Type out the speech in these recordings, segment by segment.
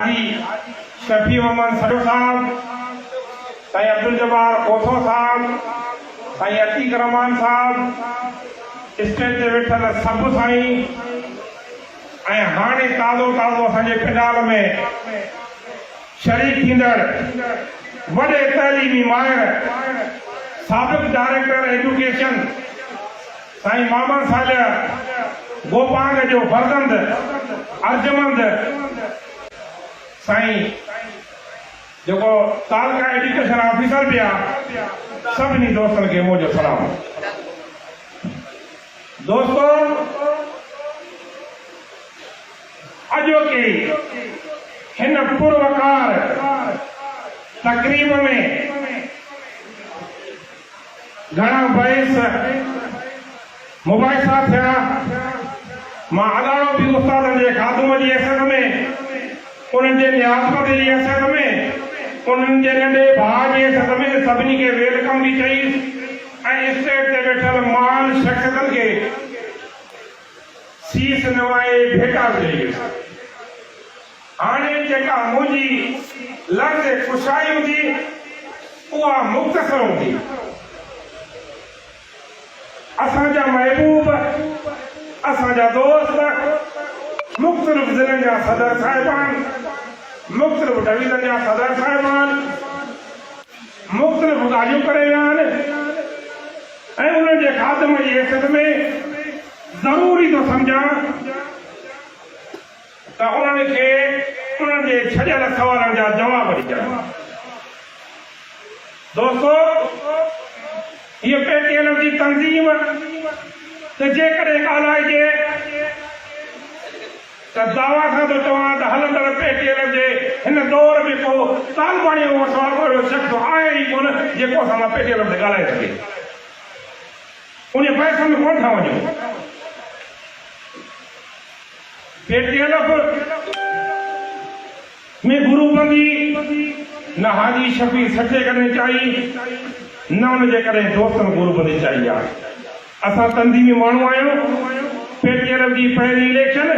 Shafi Mohammad shadow साहब, साईं अब्दुल जब्बार कोथो साहब, साईं अतीक रहमान साहब, stage ते वेठल सभु साईं ऐं हाणे ताज़ो असांजे पंडाल में शरीक थींदड़ वॾे तइलीमी माहिर साबिक़ डायरेक्टर एजुकेशन साईं मामन सालिया गोपांग जो फर्जंद अर्जमंद साईं जेको तालका एजुकेशन ऑफिसर भी आहे, सभिनी दोस्तनि खे मुंहिंजो सलाम। दोस्तों, अॼोकी हिन पुरवकार तकरीब में घणा बहस मुबाहिसा थिया। मां अॻाणो बि उस्तादनि जे खादुम जी हैसियत में, उन्हनि जे नियाज़मत जी हैसियत में, उन्हनि जे नंढे भाउ जी हैसियत में सभिनी खे वेलकम बि चई ऐं स्टेज ते वेठल मान शख़्सियतनि खे सीस नवाए भेटा ॾेई। हाणे जेका मुंहिंजी लफ़्ज़ खुशाई हूंदी उहा मुख़्तसर हूंदी। असांजा महबूब, असांजा दोस्त, मुख़्तलिफ़ ज़िलनि जा सदर साहिबान, मुख़्तलिफ़ डिवीज़न जा सदर साहिबान मुख़्तलिफ़ ॻाल्हियूं करे विया आहिनि ऐं उन्हनि जे ख़ात्मे जी हैसियत में ज़रूरी थो सम्झां त उन्हनि खे उन्हनि जे छॾियल सवालनि जा जवाब ॾिजनि। दोस्तों, हीअ पेटीएम जी तंज़ीम त जेकॾहिं ॻाल्हाइजे त दावा सां थो चवां त हलंदड़ पेटीएम जे हिन दौर में को तालबाणीअ वारो शख़्स आहे ई कोन जेको असां सां पेटीएम ते ॻाल्हाए सघे। उन पैसनि में कोन था वञूं। पेटीएम में गुरूबंदी न हाजी शफी सचे करनी चाहिए, न उनजे करे दोस्तनि गुरूबंदी चाहिए आहे। असां तंज़ीमी माण्हू आहियूं। पेटीएम जी पहिरीं इलेक्शन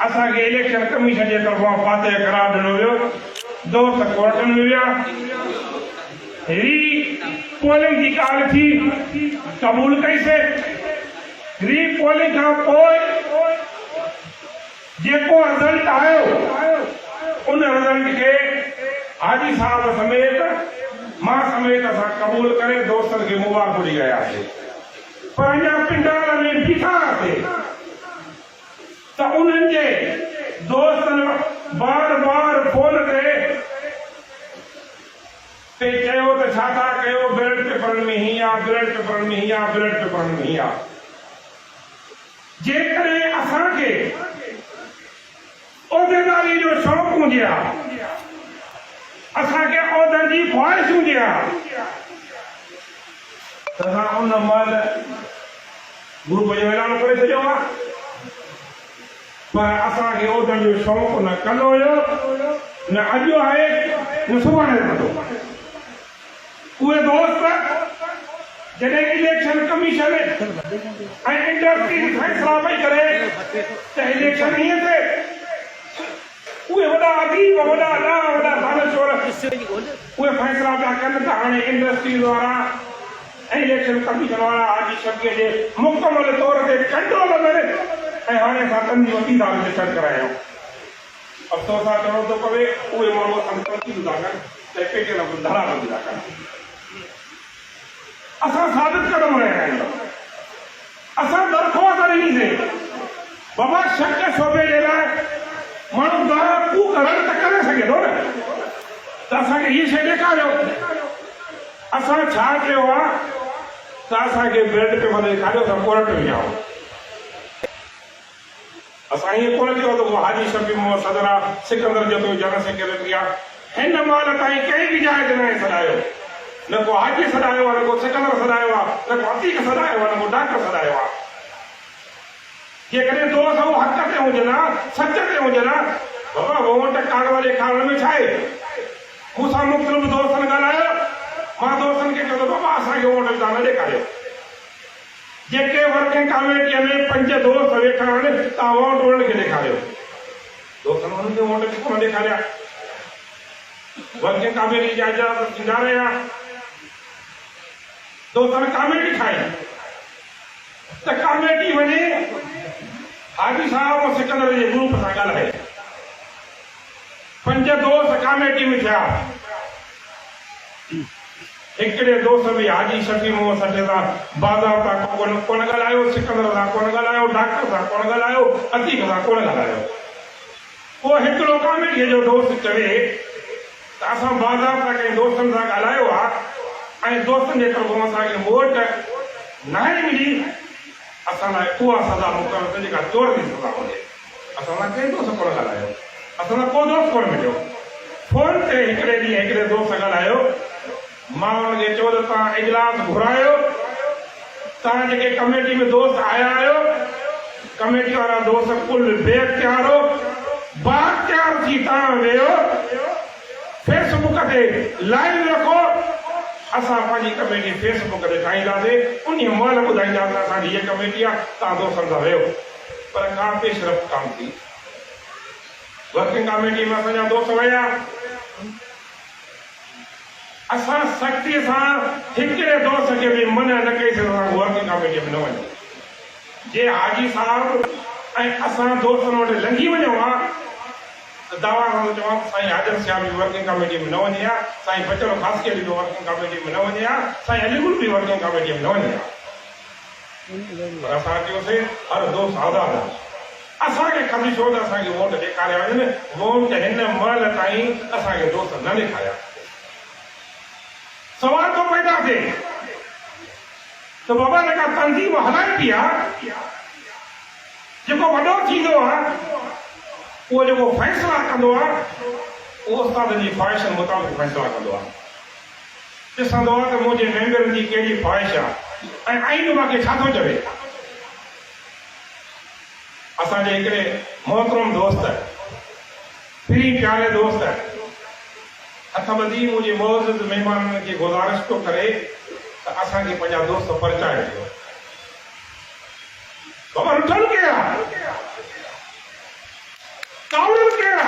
असांखे इलेक्शन कमीशन जे तरफ़ां फातह करार ॾिनो वियो। दोस्त कोर्टनि में विया, रीपोलिंग जी ॻाल्हि थी, क़बूल कईसीं। रीपोलिंग खां पोइ जेको रिज़ल्ट आयो उन रिज़ल्ट खे हाजी साहब समेत मां समेत असां क़बूल करे दोस्तनि खे मुबारक ॾेई आयासीं। पर अञा पिंडाल में बीठा हुआसीं त उन्हनि जे दोस्तनि बार बार फोन ते चयो त छा था कयो, बैलेट पेपरनि में हीअं आहे, बैलेट पेपरनि में हीअं आहे, बैलेट पेपरनि में हीअं आहे। जेकॾहिं असांखे उहिदेदारी जो शौक़ु हुजे हा, असांखे उहिदनि जी ख़्वाहिश हुजे हा, त असां उन महिल ग्रुप जो ऐलान करे छॾियो आहे। पर असांखे उहिदनि जो शौक़ु न कल्ह हुयो, न अॼु आहे, न सुभाणे रहंदो। उहे दोस्त जॾहिं इलेक्शन कमीशन ऐं इंडस्ट्री फ़ैसिला पई करे त इलेक्शन हीअं थिए, उहे वॾा अदीब, वॾा दानश्वर उहे फ़ैसिला पिया कनि त हाणे इंडस्ट्रीज़ वारा ऐं इलेक्शन कमीशन वारा हाजी शफ़ीअ जे मुकमल तौर ते कंट्रोल में ऐं हाणे असां तंज़ीम थी था इलेक्शन करायूं। अफ़सोस सां चवणो थो पवे उहे माण्हू असां तंज़ीम था कनि त पेटीएम धराबंदी था कनि। असां साबित कदम रहिया आहियूं। असां दरख़्वास्त ॾिनीसीं बाबा शक शोबे जे लाइ माण्हू दारू करण त करे सघे थो न, त असांखे हीअ शइ ॾेखारियो। असां छा कयो आहे त असांखे बैलेट पेपर ॾेखारियो, असां कोर्ट में विया। असां हीअं कोन चयो त हाजी शफी मोहम्मद सदर आहे, सिकंदर जो जनरल सेक्रेटरी आहे। हिन महिल ताईं कंहिं बि जाइ ते न सॾायो, न को हाजी सॾायो आहे, न को सिकंदर सॾायो आहे, न को अतीक सॾायो आहे, न को डॉक्टर सॾायो आहे। जेकॾहिं दोस्त हू हक़ ते हुजनि हा, सच ते हुजनि हा, बाबा वोट कागज़ ॾेखारण में छा आहे। मूंसां मुख़्तलिफ़ दोस्तनि ॻाल्हायो, मां दोस्तनि खे चयो बाबा असांखे वोट तव्हां न ॾेखारियो। जेके वर्किंग कमेटीअ में 5 दोस्त वेठा आहिनि, तव्हां वोट उन्हनि खे ॾेखारियो। दोस्तनि उन्हनि खे वोट कोन ॾेखारिया। वर्किंग कमेटी जा इजलास थींदा रहिया, दोस्तनि कमेटी ठाही त कमेटी वञे हाजी साहब और सिकंदर जे ग्रुप सां ॻाल्हाए। 5 दोस्त कमेटी में थिया। हिकिड़े दोस्त में हाजी शफी मोहम्मद सटे सां बाज़ाब्ता कोन ॻाल्हायो, सिकंदर सां कोन ॻाल्हायो, डॉक्टर सां कोन ॻाल्हायो, अतीक सां कोन ॻाल्हायो। पोइ हिकिड़ो कमेटीअ जो दोस्त चवे त असां बाज़ाब्ता कंहिं दोस्तनि सां ॻाल्हायो आहे ऐं दोस्तनि जे तरफ़ां असांखे वोट न मिली, असां लाइ उहा सज़ा मुक़ररु त जेका चोर जी सज़ा हुजे। असां लाइ कंहिं दोस्त कोन ॻाल्हायो, असां लाइ को दोस्त कोन मिलियो। फोन ते हिकिड़े ॾींहुं हिकिड़े दोस्त ॻाल्हायो, मां हुनखे चयो त तव्हां इजलास घुरायो, तव्हां जेके कमेटी में दोस्त आया आहियो, कमेटी वारा दोस्त कुल बेअख्तियार हो, बाअख्तियार थी तव्हां वेहो, फेसबुक ते लाइव रखो, असां पंहिंजी कमेटी फेसबुक ते ठाहींदासीं, उन महिल ॿुधाईंदासीं असांजी हीअ कमेटी आहे, तव्हां दोस्तनि सां वेहो। पर का पेशरफ़्त कान थी। वर्किंग कमेटी में असांजा दोस्त विया, असां सख़्तीअ सां हिकिड़े दोस्त खे बि मना न कईसीं असां वर्किंग कमेटी में न वञूं। जे हाजी साहब ऐं असां दोस्तनि वटि लंघी वञूं हा त दावा सां चवां साईं हाजर सियाब बि वर्किंग कमेटी में न वञे हा, साईं बचड़ो ख़ासकेली बि वर्किंग कमेटी में न वञे हा, साईं अलीगुल बि वर्किंग कमेटी में न वञे हा। पर असां चयोसीं हर दोस्त आज़ाद आहे, असांखे ख़बरी छो त असांखे वोट ॾेखारिया वञनि, वोट हिन महिल ताईं असांखे दोस्त न ॾेखारिया। सवाल तो पैदा थिए त बाबा जेका तंज़ीम हलाए थी आहे, जेको वॾो थींदो आहे, उहो जेको फ़ैसिला कंदो आहे, उहो उस्तादनि जी ख़्वाहिशनि मुताबिक़ फ़ैसिला कंदो आहे। ॾिसंदो आहे त मुंहिंजे मेंबरनि जी कहिड़ी ख़्वाहिश आहे ऐं आइन मूंखे छा थो चवे। असांजे हिकिड़े मोहतरम दोस्त, प्री प्यारे दोस्त, हथ ॿधी मुंहिंजे मौजूद महिमाननि खे गुज़ारिश थो करे त असांखे पंहिंजा दोस्त परिचाए ॾियो। बाबा रुठल कहिड़ा, कावड़ियल कहिड़ा,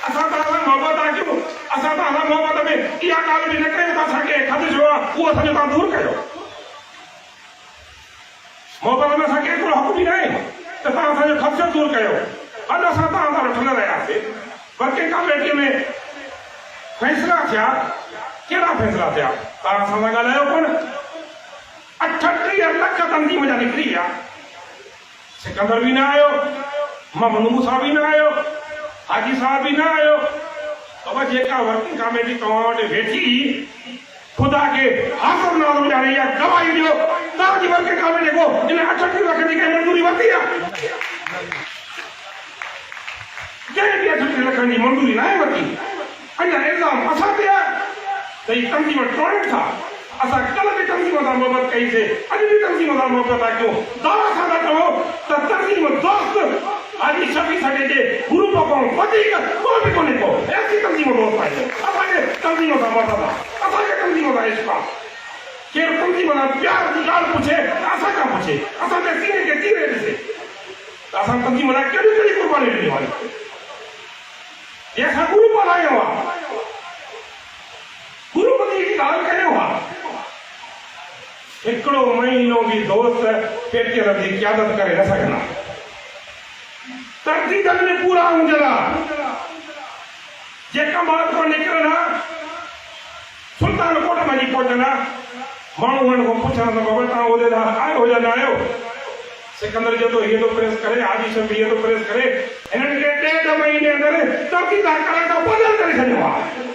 असां तव्हां सां मोहबत आहे कयूं, असां तव्हां सां मोहबत में इहा ॻाल्हि बि न कयूं त असांखे ख़दशो आहे, उहो असांजो तव्हां दूर कयो। मोहबत में असांखे एतिरो हक़ बि न आहे त तव्हां असांजो ख़दशो दूर कयो। अॼु असां तव्हां सां रुठल रहियासीं। वर्किंग कमेटीअ में फैसला थिया, कहिड़ा फैसला थिया, तव्हां असां सां ॻाल्हायो कोन। 38 लख तंज़ीम जा निकिरी विया, सिकंदर बि न आयो, मोहम्मद मूसा बि न आयो, हाजी साहब बि न आयो। बाबा जेका वर्किंग कमेटी तव्हां वटि वेठी, खुदा खे हाज़िर नाज़िर ॼाणे इहा गवाही ॾियो, तव्हांजी वर्किंग कमेटी को इन 38 लख जी कंहिं मंज़ूरी वरिती आहे? कंहिं बि 38 लखनि जी मंज़ूरी न आहे वरिती। अञा इल्ज़ाम असां ते आहे त हीअ तंज़ीम टोड़नि था। असां कल्ह बि तंज़ीम सां मोहबत कईसीं, अॼु बि तंज़ीम सां मोहबत था कयूं। दावा सां था चओ त तंज़ीम दोस्त हाजी शफी सटे जे ग्रुप खां वधीक को बि कोन्हे को, ऐसी तंज़ीम दोस्त आहे। असांखे तंज़ीम सां मोहबत आहे, असांखे तंज़ीम सां इश्क़ आहे। केरु तंज़ीम सां प्यार जी ॻाल्हि पुछे त असां खां पुछे, असांजे सीने खे चीरे ॾिसे त असां तंज़ीम लाइ कहिड़ी कहिड़ी क़ुर्बानी ॾिनियूं आहिनि। ये असां ग्रुप हलायो आहे, ग्रुप जी ॻाल्हि कयूं आहे। हिकिड़ो महीनो बि दोस्त पेटीअ जी क़यादत करे न सघंदा। तरतीबनि में पूरा हुजंदा, जेका बात को निकिरंदा, सुल्तान कोट में जी पहुचंदा, माण्हू हुननि खां पुछंदा त बाबा तव्हां उहिदेदार आहियो या न आहियो? सिकंदर जो तो ये तो प्रेस करे, हाजी शफी ये तो प्रेस करे, इन्हनि खे 1.5 महीने अंदरि तरतीबार करे त बदल करे छॾियो आहे।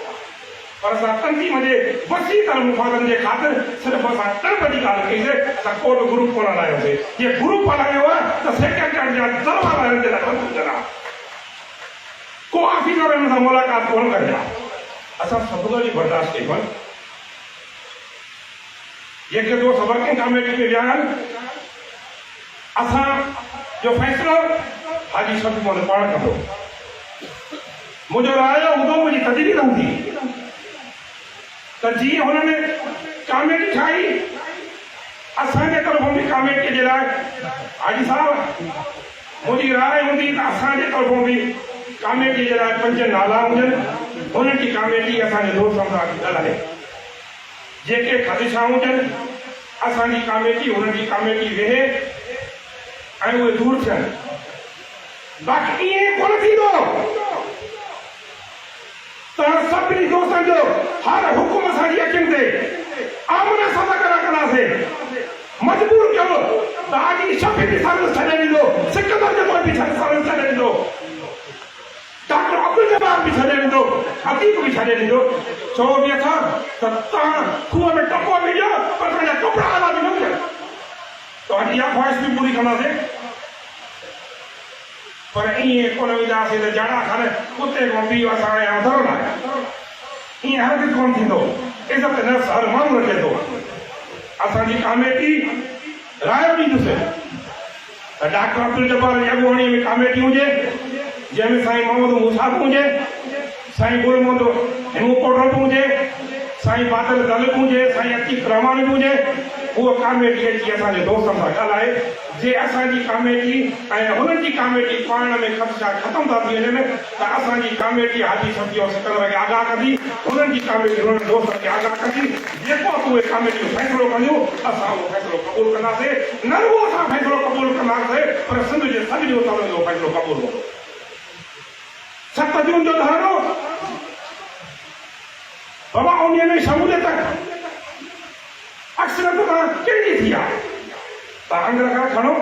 पर असां तंज़ीम जे वसी तर मुफ़ादनि जे ख़ातिर सिर्फ़ु असां टर्ब जी ॻाल्हि कईसीं, असां को बि ग्रुप कोन हलायोसीं। ये ग्रुप हलायो आहे त सेक्रेटरी जा दरबार जे लाइ बंदि हुजंदा, को ऑफिसर हिन सां मुलाक़ात कोन कंदा। असां सभु ॻाल्हियूं बर्दाश्त कयूं आहिनि। जेके दोस्त वर्किंग कमेटी में विया आहिनि, असां जो फ़ैसिलो हाजी शफी मोहम्मद पाण कंदो। मुंहिंजो रायो हूंदो, मुंहिंजी तजवीज़ हूंदी त जीअं हुननि कमेटी ठाही, असांजे तरफ़ बि कमेटीअ जे लाइ हाजी साहब मुझी राय होंगी तो असांजे तरफों भी कमेटी जे लाइ 5 नाला हुजनि उन्हनि जी कमेटी असांजे दोस्तनि सां ॻाल्हाए जेके ख़दशा हुजनि असांजी कमेटी उन्हनि जी कमेटी वेहे ऐं उहे दूर थियनि बाक़ी ईअं कोन थींदो त सभिनी दोस्तनि जो हर हुकुम असांजी अखियुनि ते आमने सामने कंदासीं मजबूर कयो त आजी शफ़ी बि सर्विस छॾे ॾींदो सिकंदर जमाल बि सर्विस छॾे ॾींदो डॉक्टर अब्दुल जब्बार भी छॾे ॾींदो हकीक भी छॾे ॾींदो छो बि अथां त तव्हां खूह में टपो विझो पर तव्हांजा कपिड़ा आला बि न हुजनि तव्हांजी इहा ख़्वाहिश बि पूरी कंदासीं पर ईअं कोन विझासीं त जाड़ा खण कुते खां पी असां आया आहियूं धरो न ईअं हर कोन थींदो इज़त नफ़्स हर माण्हू रखे थो असांजी कमेटी राय ॾींदुसि त डॉक्टर अब्दुल जब्बार जी अॻुवाणी में कमेटी हुजे जंहिंमें साईं मोहम्मद मुसाफ़ हुजे साईं गुल मोहम्मद हिमू कोटल हुजे साईं बादल दलित हुजे साईं अतीक रहमानी हुजे उहा कमेटी अची असांजे दोस्तनि सां ॻाल्हाए जे असांजी कमेटी ऐं हुननि जी कमेटी पाण में ख़दशा ख़तमु था थी वञनि त असांजी कमेटी हाजी शफ़ी और सिकंदर खे आगाह कंदी हुननि जी कमेटी हुननि दोस्तनि खे आगाह कंदी जेको उहे कमेटियूं फ़ैसिलो कंदियूं असां उहो फ़ैसिलो क़बूल कंदासीं न रुॻो असां फ़ैसिलो क़बूल कंदासीं पर सिंध जे सभिनी उतारनि जो फ़ैसिलो क़बूल हूंदो 7 जून जो धरणो बाबा उन्हीअ में शमूलियत अक्सर कहिड़ी थी आहे तव्हां अंग्रेज़ खणो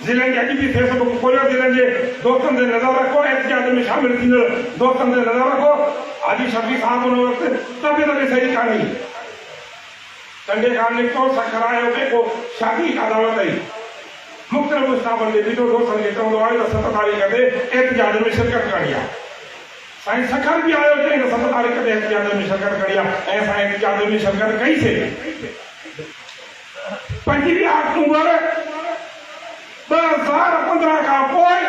ज़िलनि खे अॼु बि फेसबुक खोलियो ज़िलनि जे दोस्तनि ते नज़र रखो एहतिजाज में शामिल थींदड़ दोस्तनि ते नज़र रखो हाजी शफ़ी साहब उन वक़्तु तबियत बि सही कान्हे कंडे खां निकितो सखरायो जेको शादी अदालत आई मुख़्तलिफ़ स्टाफनि जे ॿिजो दोस्तनि खे चवंदो आहे त 7 तारीख़ ते एहतिजाज में शिरकत करणी आहे साईं सखर भी आयो चई त 7 तारीख़ ते एहतिजाज में शिरकत करी आहे ऐं असां एहतिजाज में शिरकत कईसीं 25 अक्टूबर 2015 खां पोइ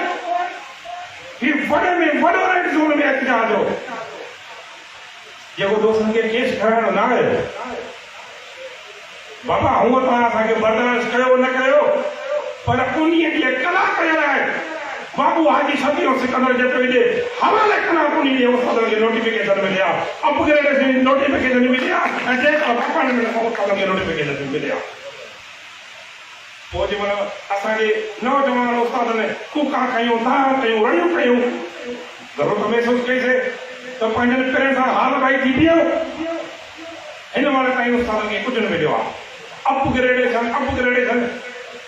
हीउ वॾे में वॾो रेड ज़ोन में एहतिजाज हो जेको दोस्तनि खे केस खणणु न आयो बाबा हूअं तव्हां असांखे बर्दाश्त कयो न कयो पर उन्हीअ ॾींहुं कलाक जे लाइ बाबू हाजी शफ़ी और सिकंदर जेतिरे जे हवाले कलाक उन्ही ॾींहुं उस्तादनि खे नोटिफिकेशन मिलिया अपग्रेड जी नोटिफिकेशन मिलिया ऐं जेका अपार्टमेंट खां उस्तादनि खे नोटिफिकेशन मिलिया पोइ जंहिंमहिल असांजे नौजवान उस्तादनि कूका कयूं दाह कयूं रड़ियूं कयूं ज़रूरत महसूसु कईसीं त पंहिंजनि पेरनि सां हाल भाई थी वियो हिन महिल ताईं उस्तादनि खे कुझु न मिलियो आहे अपग्रेडेशन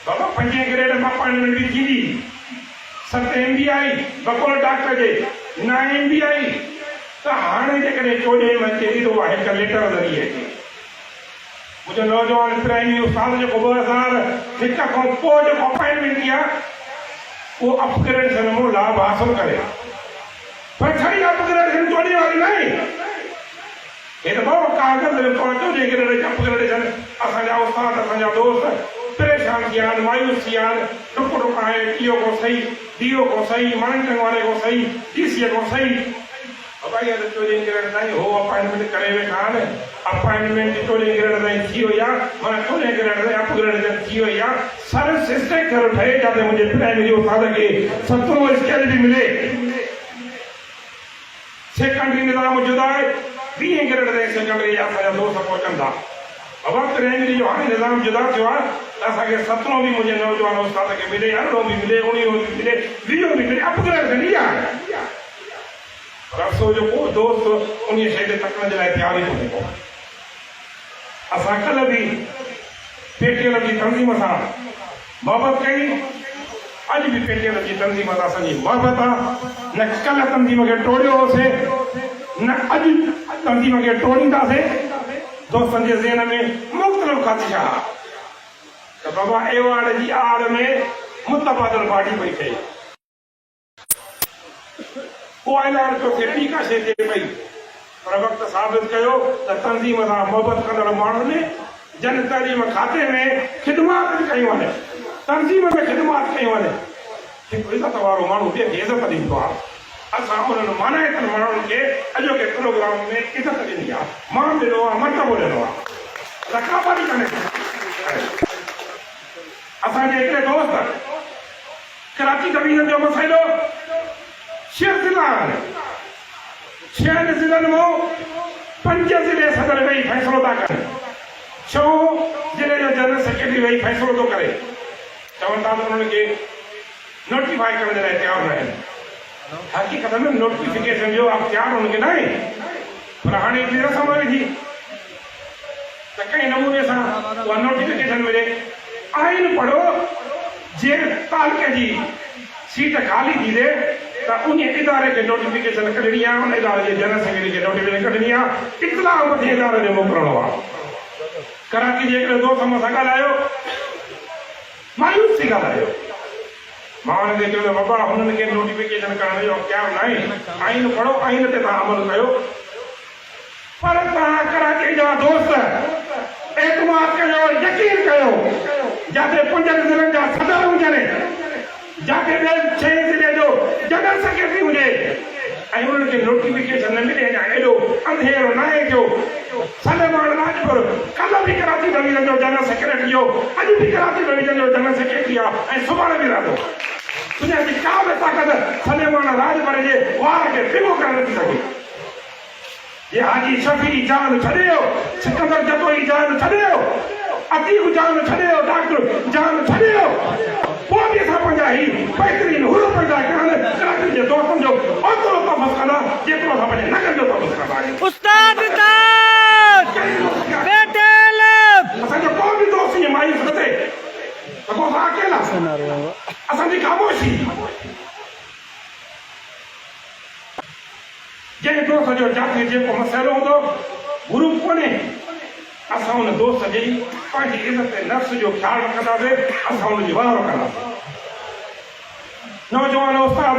बाबा 5 ग्रेड में अपॉइंटमेंट भी थी 7 MBI बकोल डॉक्टर जे 9 MBI तो हाणे जेकॾहिं 14 में अचे थी तो उहा हिकु लेटर ज़रिए अचे मुंहिंजो नौजवान प्राइमरी उस्ताद जेको 2001 खां पोइ जेको अपॉइंटमेंट थी आहे उहो अपग्रेडेशन में लाभ हासिल करे पर छड़ी अपग्रेडेशन 14 वारी न आहे हे त बाबा कागज़ में 14 ग्रेड अपग्रेडेशन असांजा उस्ताद असांजा दोस्त परेशान थी आहिनि मायूस थी आहिनि डुक डुक आहिनि इहो को सही डीओ को सही मॉनिटरिंग वारे को सही डीसी को सही भाई अॼु 14 ग्रेड ताईं हो अपॉइंटमेंट करे वेठा आहिनि अपॉइंटमेंट 14 ग्रेड ताईं थी वई आहे माना 14 ग्रेड ताईं अपग्रेडेशन थी वई आहे सर्विस इंस्ट्रक्टर ठहे जाते मुंहिंजे प्राइमरी उस्ताद खे 17 स्केल बि मिले सेकेंडरी निज़ाम जुदा आहे 20 ग्रेड ताईं सेकेंडरी असांजा दोस्त पहुचनि था अब प्राइमरी जो हाणे निज़ाम जुदा थियो आहे असांखे 17 भी मुझे नौजवान उस्ताद के मिले 18 भी मिले 19 भी मिले 20 भी मिले अपग्रेड नहीं आहे रसो जो को दोस्त उन शइ ते तकण जे लाइ तयार ई कोन्हे को असां कल्ह बि पेटीएल जी तंज़ीम सां मोहबत कई अॼु बि पेटीएल जी तंज़ीम सां असांजी मोहबत आहे न कल्ह तंज़ीम खे टोड़ियो होसीं न अॼु तंज़ीम खे टोड़ींदासीं दोस्तनि जे ज़हन में मुख़्तलिफ़ ख़दशा तो बाबा एवार्ड जी आड़ में मुतबादल पार्टी पई थिए उहा ऐलान कयो कि टीका शइ थिए पई पर वक़्त साबित कयो त तंज़ीम सां मोहबत कंदड़ माण्हुनि जन तइलीम खाते में ख़िदमात बि कयूं आहिनि तंज़ीम में ख़िदमात कयूं आहिनि हिकु इज़त वारो माण्हू ॿिए खे इज़त ॾींदो आहे असां उन्हनि मानाइतनि माण्हुनि खे अॼोके प्रोग्राम में इज़त ॾिनी आहे मां ॾिनो आहे मर्तबो ॾिनो आहे रकाबत कान्हे असांजे हिकिड़े दोस्त कराची डिवीजन जो मसइलो 6 ज़िला आहिनि 6 ज़िलनि मां 5 ज़िले सदर वेही फ़ैसिलो था कनि 6 ज़िले जो जनरल सेक्रेटरी वेही फ़ैसिलो थो करे चवनि था त उन्हनि खे नोटिफाई करण जे लाइ तयारु न आहिनि हक़ीक़त में नोटिफिकेशन जो अख़्तियार उनखे न आहे पर हाणे हिकिड़ी रसम वेठी त कंहिं नमूने सां उहा नोटिफिकेशन मिले आइन पढ़ो जे तालुके जी सीट खाली थी थिए त उन इदारे खे नोटिफिकेशन कढणी आहे उन इदारे जे जनरल सेक्रेटरी खे नोटिफिकेशन कढणी आहे इतलाह मथे इदारे में मोकिलणो आहे कराची जे हिकिड़े दोस्त मूं सां ॻाल्हायो मायूस थी ॻाल्हायो मां हुनखे चयो त बाबा हुननि खे नोटिफिकेशन करण जो अख़्तियार न आहे आइन पढ़ो आइन ते तव्हां अमल कयो पर तव्हां कराची जा दोस्त एतमाद कयो यकीन कयो जिते 5 ज़िलनि जा सदर हुजनि जिते 6 ज़िले जो जनरल सेक्रेटरी हुजे ऐं उन्हनि खे नोटिफिकेशन न मिले अञा एॾो अंधेरो न आहे जो सलेमान राजपुर कल्ह बि कराची डिवीजन जो जनरल सेक्रेटरी हो अॼु बि कराची डिवीजन जो जनरल सेक्रेटरी आहे ऐं सुभाणे बि रहंदो दुनिया जी का बि ताक़त सलेमान राजपुर जे वार खे फिगो करे नथी सघे ये हाजी शफी जान छॾियो सिकंदर जतोई जान छॾियो अतीक जान छॾियो डॉक्टर जान छॾियो पोइ बि असां पंहिंजा ही बहितरीन हुर पैदा करण कराची जे दोस्तनि जो ओतिरो तबस कंदा जेतिरो असां पंहिंजे नगर जो तबस कंदा आहियूं उस्ताद असांजो को बि दोस्त ईअं मायूस न थिए त पोइ असां अकेला असांजी ख़ामोशी जंहिं दोस्त जो जाते जेको मसइलो हूंदो ग्रुप कोन्हे असां हुन दोस्त जी पंहिंजी इज़त नफ़्स जो ख़्यालु रखंदासीं असां हुनजी वाह कंदासीं नौजवान उस्ताद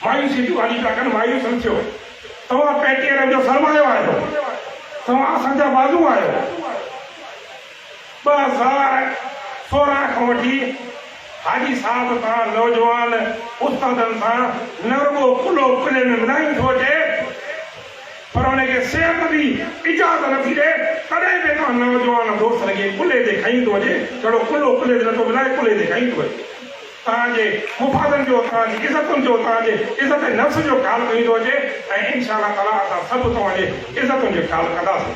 मायूसी जूं ॻाल्हियूं पिया कनि मायूस न थियो तव्हां पेटीएम जो सरमायो आहियो तव्हां असांजा बाज़ू आहियो 2016 खां वठी हाजी साहब सां नौजवान उस्तादनि सां न रुगो कुलो कुले में मिलाइन थो अचे पर उनखे सिहत बि इजाज़त नथी ॾे तॾहिं बि तव्हां नौजवान दोस्त खे कुले ते खई थो अचे कहिड़ो कुलो कुले ते नथो मिलाए कुले ते खई थो अचे तव्हांजे मुफ़ादनि जो तव्हांजी इज़तुनि जो तव्हांजे इज़त नफ़्स जो ख़्यालु खणी थो अचे ऐं इंशा ताला असां सभु तव्हांजे इज़तुनि जो ख़्यालु कंदासीं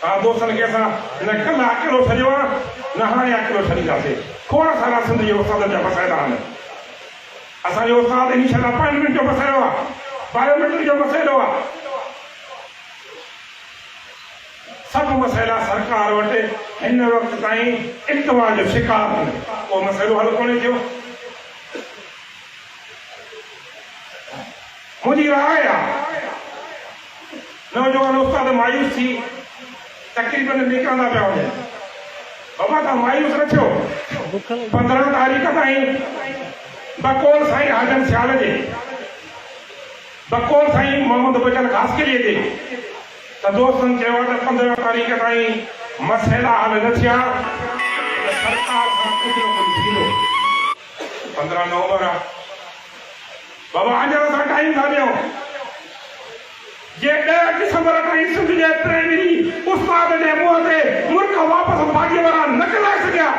तव्हां दोस्तनि खे असां न कल्ह अकेलो छॾियो आहे न हाणे अकेलो छॾींदासीं खोड़ सारा सिंध जे उस्तादनि जा मसइला आहिनि असांजो उस्ताद इन शइ अपॉइंटमेंट जो मसइलो आहे बायोमेट्रिक जो मसइलो आहे सभु मसइला सरकार वटि हिन वक़्त ताईं इल्तवा जो शिकार आहिनि उहो मसइलो हल कोन्हे थियो मुंहिंजी राय आहे नौजवान उस्ताद मायूस थी तकरीबन निकिरंदा पिया वञनि बाबा तव्हां मायूस न थियो 15 तारीख़ ताईं बकौल साईं हाजन सियाल जे बकौल साईं मोहम्मद बचन ख़ासकरीअ जे त दोस्तनि चयो त 15 तारीख़ ताईं मसइला हल न थिया त सरकार सां कुझु न कुझु थींदो 15 नवंबर आहे बाबा अञा असां टाइम था ॾियूं जे 10 दिसंबर ताईं सिंध जे प्राइमरी उस्ताद जे मुंहं ते मुल्क वापसि भाॼीअ वारा न कराए सघिया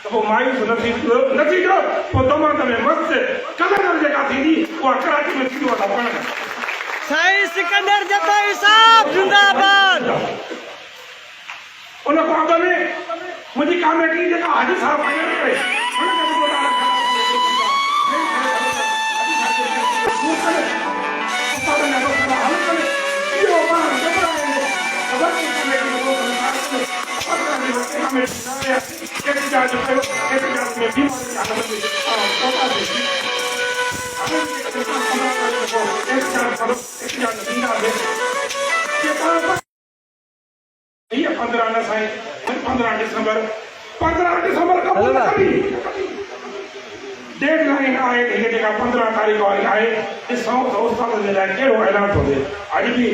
त पोइ मायूस न थींदो पोइ दमन में मस्त कलर जेका थींदी उहा कराची में थींदो आहे पाण साईं सिकंदर जतोई साहब जिंदाबाद उन खां अॻु में मुंहिंजी कमेटी जेका हाजी साहब फाइनल करे ये 15 न साईं 15 दिसंबर का डेडलाइन आहे त हीअ जेका 15 तारीख़ वारी आहे ॾिसूं त उस्तादनि जे लाइ कहिड़ो ऐलान थो थिए अॼु बि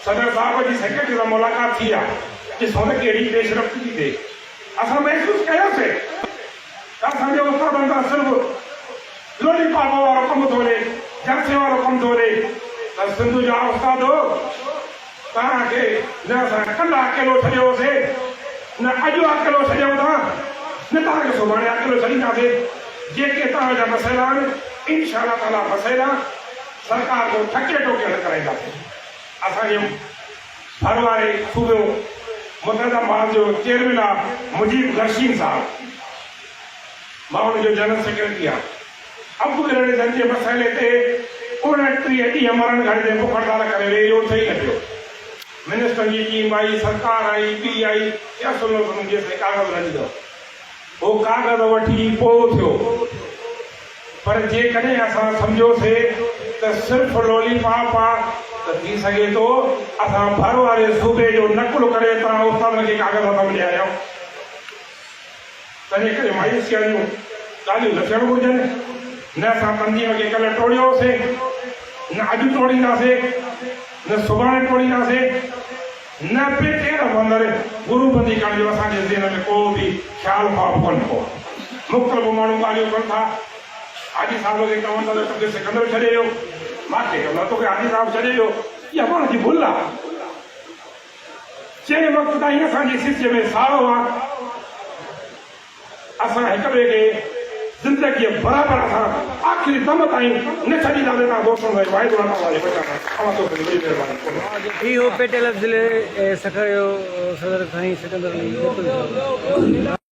सदर साहब जी सेक्रेटरी सां मुलाक़ात थी आहे ॾिसूं त कहिड़ी पेशरफ़्त थी थिए असां महसूसु कयोसीं त असांजे उस्तादनि सां सिर्फ़ु लोलीपॉप वारो कमु थो हले जलसे वारो कमु थो हले त सिंध जा उस्ताद तव्हांखे न असां कल्ह अकेलो छॾियोसीं न अॼु अकेलो छॾियूं था न तव्हांखे सुभाणे अकेलो छॾींदासीं जेके तव्हांजा मसइला आहिनि इंशाअल्लाह ताला मसइला सरकार को ठके टोके हल कराईंदासीं असांजे भर वारे सूबे मुतहदा माल जो चेयरमैन आहे मुजीब गर्शीन साहब मां हुनजो जनरल सेक्रेटरी आहे अपग्रेडेशन जे मसइले ते 29 ॾींहं मरण घड़े ते बुख हड़ताल करे वेही इहो सही न थियो मिनिस्टर जी टीम आई सरकार आई ॿी आई या सुनो जेसिताईं कागज़ न ॾींदो उहो कागज़ वठी पोइ थियो पर जेकॾहिं असां सम्झोसीं त सिर्फ़ु लॉलीपॉप आहे त थी सघे थो असां भर वारे सूबे जो नकुल करे तव्हां उस्तादनि खे कागज़ हथ में ॾियारियो तंहिं करे मायूसीअ जूं ॻाल्हियूं न थियणु घुरिजनि न असां तंज़ीम खे कल्ह टोड़ियोसीं न अॼु टोड़ींदासीं न सुभाणे टोड़ींदासीं न पेटे अंदरि गुरूबंदी करण जो असांजे ज़हन में को बि ख़्यालु ख़्वाब कोन्हे को मुख़्तलिफ़ माण्हू ॻाल्हियूं कनि था हाजी साहिब खे चवनि था त तोखे सिकंदर छॾे ॾियो मूंखे चवंदा तोखे हाजी साहिब छॾे ॾियो इहा पाण जी भुल आहे जंहिं वक़्तु ताईं असांजी सिज में साहु आहे असां हिक ॿिए खे ज़िंदगीअ बराबरि असां आख़िरी दम ताईं न छॾींदासीं तव्हां दोस्तनि सां वाइदो महिरबानी इहो पेटेल ज़िले सखर जो सदर साईं सिकंदर अली